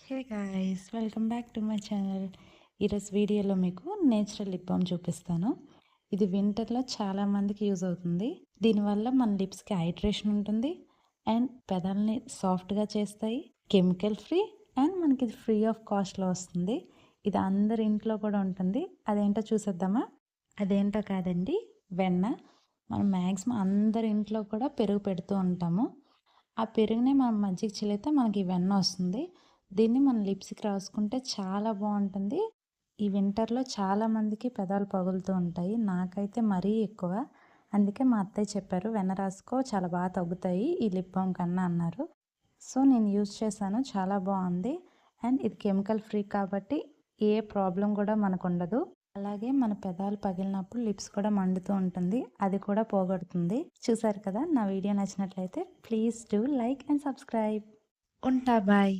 Hey guys, welcome back to my channel. ఈరోజు వీడియోలో మీకు నేచురల్ లిప్ బామ్ చూపిస్తాను. ఇది వింటర్లో చాలామందికి యూజ్ అవుతుంది. దీనివల్ల మన లిప్స్కి హైడ్రేషన్ ఉంటుంది అండ్ పెదాలని సాఫ్ట్గా చేస్తాయి. కెమికల్ ఫ్రీ అండ్ మనకి ఇది ఫ్రీ ఆఫ్ కాస్ట్లో వస్తుంది. ఇది అందరి ఇంట్లో కూడా ఉంటుంది. అదేంటో చూసేద్దామా? అదేంటో కాదండి, వెన్న. మనం మ్యాక్సిమం అందరి ఇంట్లో కూడా పెరుగు పెడుతూ ఉంటాము. ఆ పెరుగునే మనం మజ్జిగ చిలికితే మనకి వెన్న వస్తుంది. దీన్ని మన లిప్స్కి రాసుకుంటే చాలా బాగుంటుంది. ఈ వింటర్లో చాలామందికి పెదాలు పగులుతూ ఉంటాయి, నాకైతే మరీ ఎక్కువ. అందుకే మా అత్తయ్య చెప్పారు, వెన్న రాసుకో చాలా బాగా తగ్గుతాయి ఈ లిప్ బామ్ కన్నా అన్నారు. సో నేను యూజ్ చేశాను, చాలా బాగుంది. అండ్ ఇది కెమికల్ ఫ్రీ కాబట్టి ఏ ప్రాబ్లం కూడా మనకు ఉండదు. అలాగే మన పెదాలు పగిలినప్పుడు లిప్స్ కూడా మండుతూ ఉంటుంది, అది కూడా పోగొడుతుంది. చూసారు కదా, నా వీడియో నచ్చినట్లయితే please do like and subscribe. ఉంటా, బాయ్.